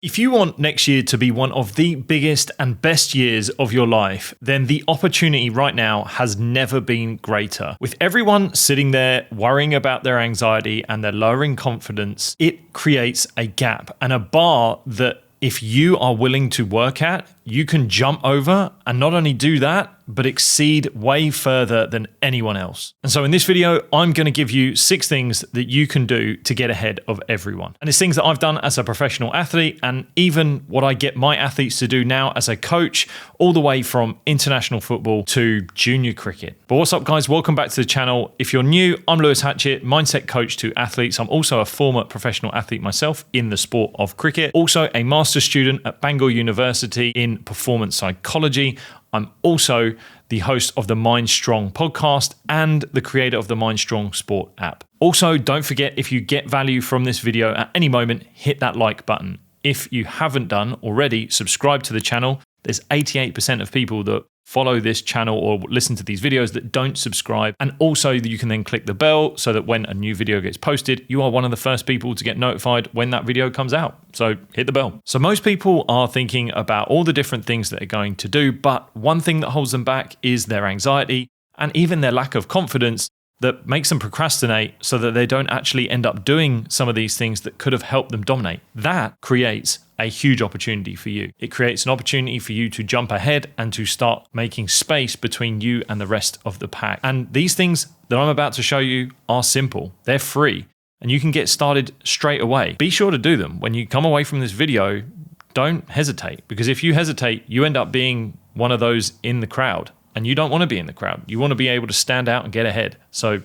If you want next year to be one of the biggest and best years of your life, then the opportunity right now has never been greater. With everyone sitting there worrying about their anxiety and their lowering confidence, it creates a gap and a bar that if you are willing to work at, you can jump over and not only do that, but exceed way further than anyone else. And so in this video, I'm going to give you 6 things that you can do to get ahead of everyone. And it's things that I've done as a professional athlete and even what I get my athletes to do now as a coach, all the way from international football to junior cricket. But what's up, guys? Welcome back to the channel. If you're new, I'm Lewis Hatchett, mindset coach to athletes. I'm also a former professional athlete myself in the sport of cricket. Also a master's student at Bangor University in performance psychology. I'm also the host of the Mind Strong podcast and the creator of the Mind Strong Sport app. Also, don't forget, if you get value from this video at any moment, hit that like button. If you haven't done already, subscribe to the channel. There's 88% of people that follow this channel or listen to these videos that don't subscribe. And also you can then click the bell so that when a new video gets posted, you are one of the first people to get notified when that video comes out. So hit the bell. So most people are thinking about all the different things that they're going to do, but one thing that holds them back is their anxiety and even their lack of confidence that makes them procrastinate so that they don't actually end up doing some of these things that could have helped them dominate. That creates a huge opportunity for you. It creates an opportunity for you to jump ahead and to start making space between you and the rest of the pack. And these things that I'm about to show you are simple. They're free and you can get started straight away. Be sure to do them. When you come away from this video, don't hesitate, because if you hesitate, you end up being one of those in the crowd. And you don't want to be in the crowd. You want to be able to stand out and get ahead. So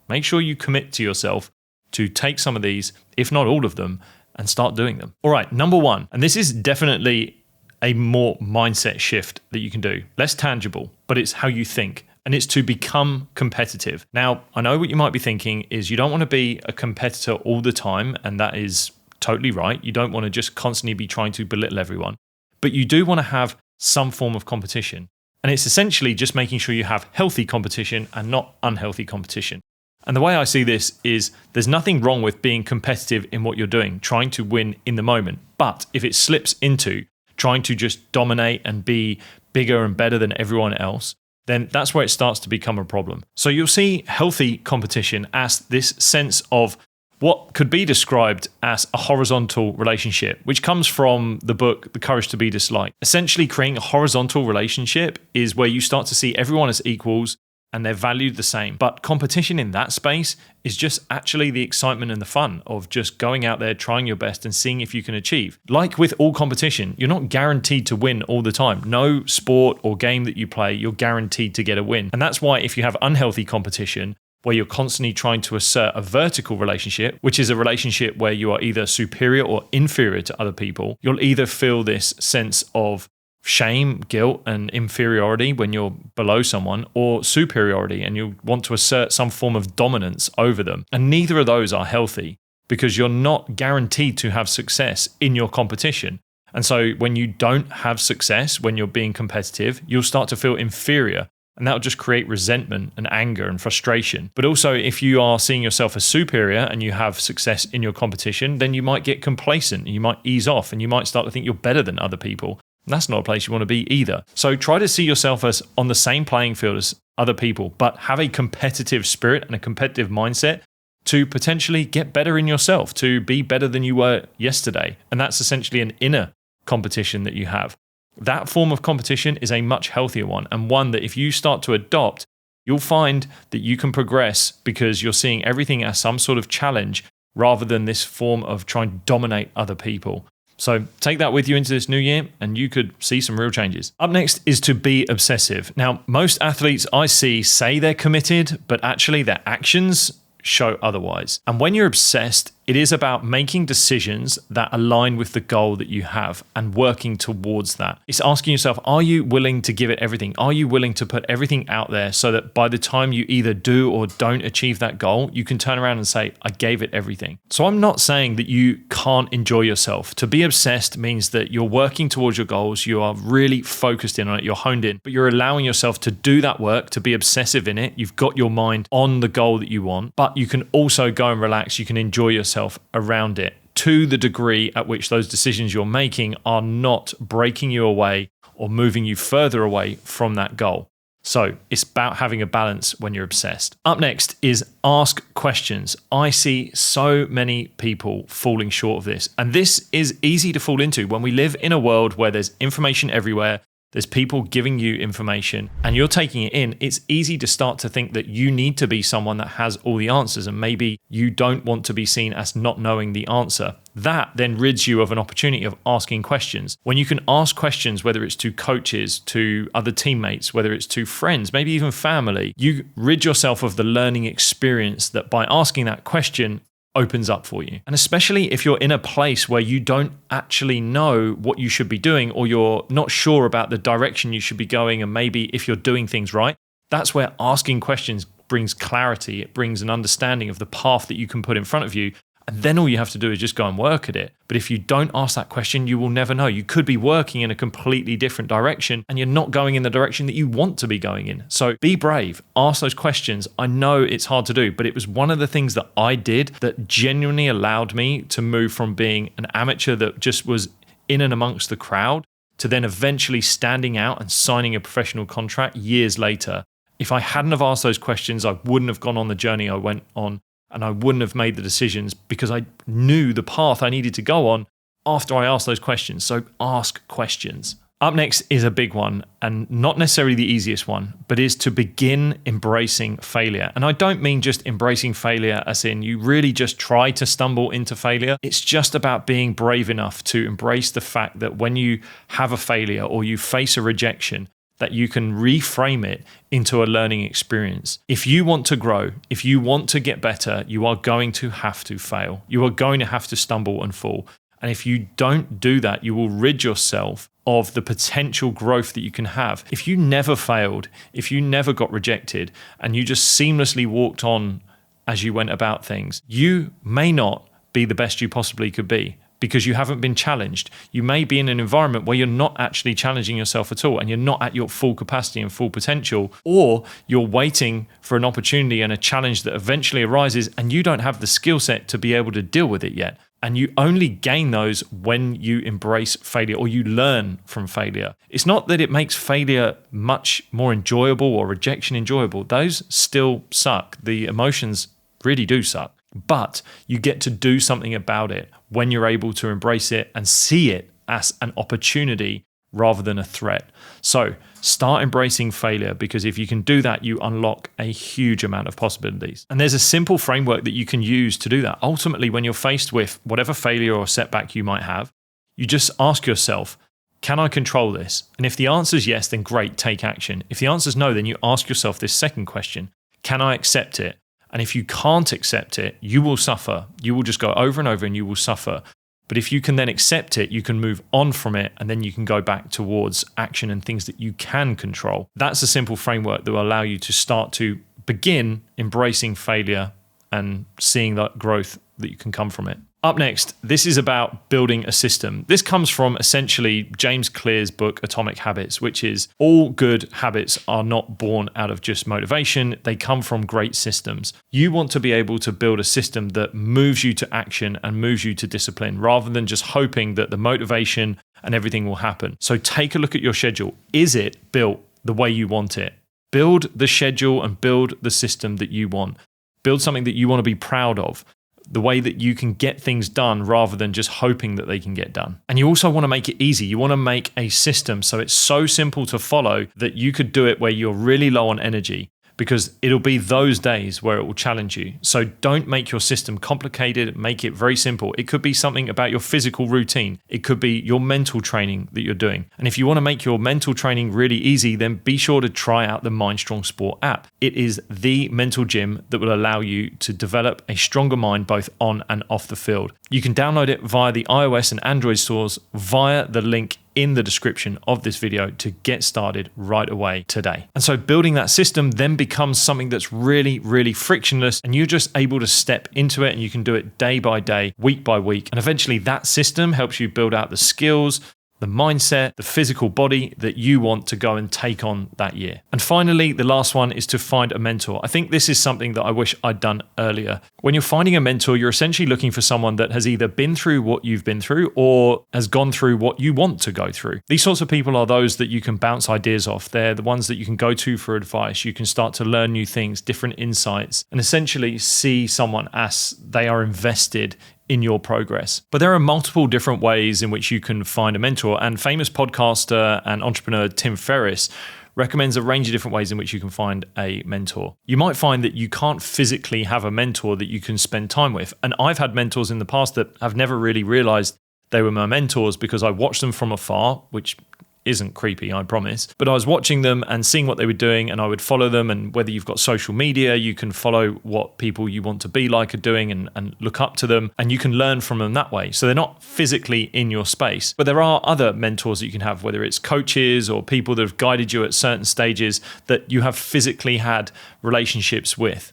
make sure you commit to yourself to take some of these, if not all of them, and start doing them. All right, number 1, and this is definitely a more mindset shift that you can do. Less tangible, but it's how you think. And it's to become competitive. Now, I know what you might be thinking is you don't want to be a competitor all the time, and that is totally right. You don't want to just constantly be trying to belittle everyone, but you do want to have some form of competition. And it's essentially just making sure you have healthy competition and not unhealthy competition. And the way I see this is there's nothing wrong with being competitive in what you're doing, trying to win in the moment. But if it slips into trying to just dominate and be bigger and better than everyone else, then that's where it starts to become a problem. So you'll see healthy competition as this sense of what could be described as a horizontal relationship, which comes from the book, The Courage to Be Disliked. Essentially, creating a horizontal relationship is where you start to see everyone as equals and they're valued the same. But competition in that space is just actually the excitement and the fun of just going out there, trying your best and seeing if you can achieve. Like with all competition, you're not guaranteed to win all the time. No sport or game that you play, you're guaranteed to get a win. And that's why if you have unhealthy competition, where you're constantly trying to assert a vertical relationship, which is a relationship where you are either superior or inferior to other people, you'll either feel this sense of shame, guilt, and inferiority when you're below someone, or superiority, and you want to assert some form of dominance over them. And neither of those are healthy because you're not guaranteed to have success in your competition. And so when you don't have success, when you're being competitive, you'll start to feel inferior. And that'll just create resentment and anger and frustration. But also, if you are seeing yourself as superior and you have success in your competition, then you might get complacent, you might ease off, and you might start to think you're better than other people. And that's not a place you want to be either. So try to see yourself as on the same playing field as other people, but have a competitive spirit and a competitive mindset to potentially get better in yourself, to be better than you were yesterday. And that's essentially an inner competition that you have. That form of competition is a much healthier one, and one that if you start to adopt, you'll find that you can progress because you're seeing everything as some sort of challenge rather than this form of trying to dominate other people. So take that with you into this new year and you could see some real changes. Up next is to be obsessive. Now, most athletes I see say they're committed, but actually their actions show otherwise. And when you're obsessed, it is about making decisions that align with the goal that you have and working towards that. It's asking yourself, are you willing to give it everything? Are you willing to put everything out there so that by the time you either do or don't achieve that goal, you can turn around and say, I gave it everything. So I'm not saying that you can't enjoy yourself. To be obsessed means that you're working towards your goals, you are really focused in on it, you're honed in, but you're allowing yourself to do that work, to be obsessive in it. You've got your mind on the goal that you want, but you can also go and relax. You can enjoy yourself around it. to the degree at which those decisions you're making are not breaking you away or moving you further away from that goal. So it's about having a balance when you're obsessed. Up next is ask questions. I see so many people falling short of this. And this is easy to fall into when we live in a world where there's information everywhere. There's people giving you information and you're taking it in. It's easy to start to think that you need to be someone that has all the answers, and maybe you don't want to be seen as not knowing the answer. That then rids you of an opportunity of asking questions. When you can ask questions, whether it's to coaches, to other teammates, whether it's to friends, maybe even family, you rid yourself of the learning experience that by asking that question opens up for you. And especially if you're in a place where you don't actually know what you should be doing, or you're not sure about the direction you should be going, and maybe if you're doing things right, that's where asking questions brings clarity. It brings an understanding of the path that you can put in front of you. And then all you have to do is just go and work at it. But if you don't ask that question, you will never know. You could be working in a completely different direction and you're not going in the direction that you want to be going in. So be brave, ask those questions. I know it's hard to do, but it was one of the things that I did that genuinely allowed me to move from being an amateur that just was in and amongst the crowd to then eventually standing out and signing a professional contract years later. If I hadn't have asked those questions, I wouldn't have gone on the journey I went on. And I wouldn't have made the decisions because I knew the path I needed to go on after I asked those questions. So ask questions. Up next is a big one, and not necessarily the easiest one, but is to begin embracing failure. And I don't mean just embracing failure as in you really just try to stumble into failure. It's just about being brave enough to embrace the fact that when you have a failure or you face a rejection, that you can reframe it into a learning experience. If you want to grow, if you want to get better, you are going to have to fail. You are going to have to stumble and fall. And if you don't do that, you will rid yourself of the potential growth that you can have. If you never failed, if you never got rejected, and you just seamlessly walked on as you went about things, you may not be the best you possibly could be, because you haven't been challenged. You may be in an environment where you're not actually challenging yourself at all and you're not at your full capacity and full potential, or you're waiting for an opportunity and a challenge that eventually arises and you don't have the skill set to be able to deal with it yet. And you only gain those when you embrace failure or you learn from failure. It's not that it makes failure much more enjoyable or rejection enjoyable. Those still suck. The emotions really do suck. But you get to do something about it when you're able to embrace it and see it as an opportunity rather than a threat. So start embracing failure, because if you can do that, you unlock a huge amount of possibilities. And there's a simple framework that you can use to do that. Ultimately, when you're faced with whatever failure or setback you might have, you just ask yourself, can I control this? And if the answer is yes, then great, take action. If the answer is no, then you ask yourself this second question, can I accept it? And if you can't accept it, you will suffer. You will just go over and over and you will suffer. But if you can then accept it, you can move on from it, and then you can go back towards action and things that you can control. That's a simple framework that will allow you to start to begin embracing failure and seeing that growth that you can come from it. Up next, this is about building a system. This comes from essentially James Clear's book, Atomic Habits, which is all good habits are not born out of just motivation. They come from great systems. You want to be able to build a system that moves you to action and moves you to discipline, rather than just hoping that the motivation and everything will happen. So take a look at your schedule. Is it built the way you want it? Build the schedule and build the system that you want. Build something that you want to be proud of, the way that you can get things done rather than just hoping that they can get done. And you also want to make it easy. You want to make a system so it's so simple to follow that you could do it where you're really low on energy, because it'll be those days where it will challenge you. So don't make your system complicated, make it very simple. It could be something about your physical routine. It could be your mental training that you're doing. And if you want to make your mental training really easy, then be sure to try out the Mind Strong Sport app. It is the mental gym that will allow you to develop a stronger mind both on and off the field. You can download it via the iOS and Android stores via the link in the description of this video to get started right away today. And so building that system then becomes something that's really, really frictionless, and you're just able to step into it and you can do it day by day, week by week. And eventually that system helps you build out the skills, the mindset, the physical body that you want to go and take on that year. And finally, the last one is to find a mentor. I think this is something that I wish I'd done earlier. When you're finding a mentor, you're essentially looking for someone that has either been through what you've been through or has gone through what you want to go through. These sorts of people are those that you can bounce ideas off. They're the ones that you can go to for advice. You can start to learn new things, different insights, and essentially see someone as they are invested in your progress. But there are multiple different ways in which you can find a mentor, and famous podcaster and entrepreneur Tim Ferriss recommends a range of different ways in which you can find a mentor. You might find that you can't physically have a mentor that you can spend time with. And I've had mentors in the past that have never really realized they were my mentors because I watched them from afar, which isn't creepy, I promise. But I was watching them and seeing what they were doing, and I would follow them. And whether you've got social media, you can follow what people you want to be like are doing and look up to them, and you can learn from them that way. So they're not physically in your space. But there are other mentors that you can have, whether it's coaches or people that have guided you at certain stages that you have physically had relationships with.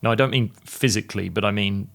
Now, I don't mean physically, but I mean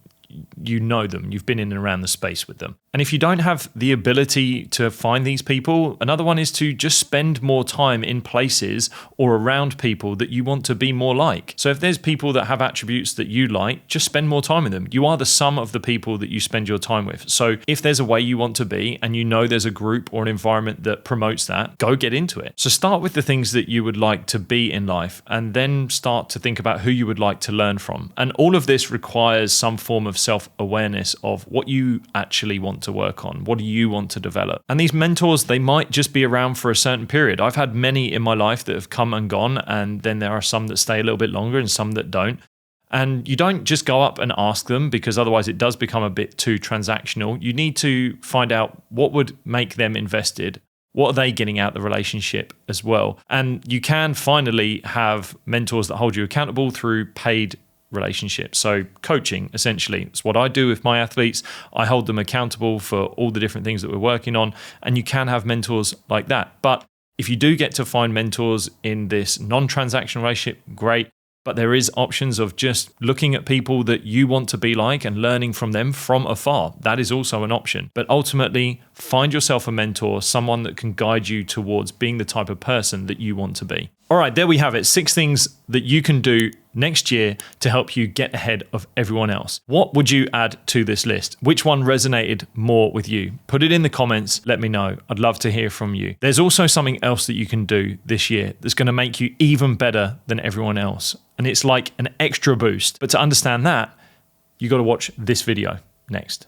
you know them, you've been in and around the space with them. And if you don't have the ability to find these people, another one is to just spend more time in places or around people that you want to be more like. So if there's people that have attributes that you like, just spend more time with them. You are the sum of the people that you spend your time with. So if there's a way you want to be and you know there's a group or an environment that promotes that, go get into it. So start with the things that you would like to be in life and then start to think about who you would like to learn from. And all of this requires some form of self-awareness of what you actually want to work on. What do you want to develop? And these mentors, they might just be around for a certain period. I've had many in my life that have come and gone, and then there are some that stay a little bit longer and some that don't. And you don't just go up and ask them, because otherwise it does become a bit too transactional. You need to find out what would make them invested. What are they getting out of the relationship as well? And you can finally have mentors that hold you accountable through paid relationships. So coaching, essentially, it's what I do with my athletes. I hold them accountable for all the different things that we're working on. And you can have mentors like that. But if you do get to find mentors in this non-transactional relationship, great. But there is options of just looking at people that you want to be like and learning from them from afar. That is also an option. But ultimately, find yourself a mentor, someone that can guide you towards being the type of person that you want to be. All right, there we have it. 6 things that you can do next year to help you get ahead of everyone else. What would you add to this list? Which one resonated more with you? Put it in the comments. Let me know. I'd love to hear from you. There's also something else that you can do this year that's going to make you even better than everyone else. And it's like an extra boost. But to understand that, you got to watch this video next.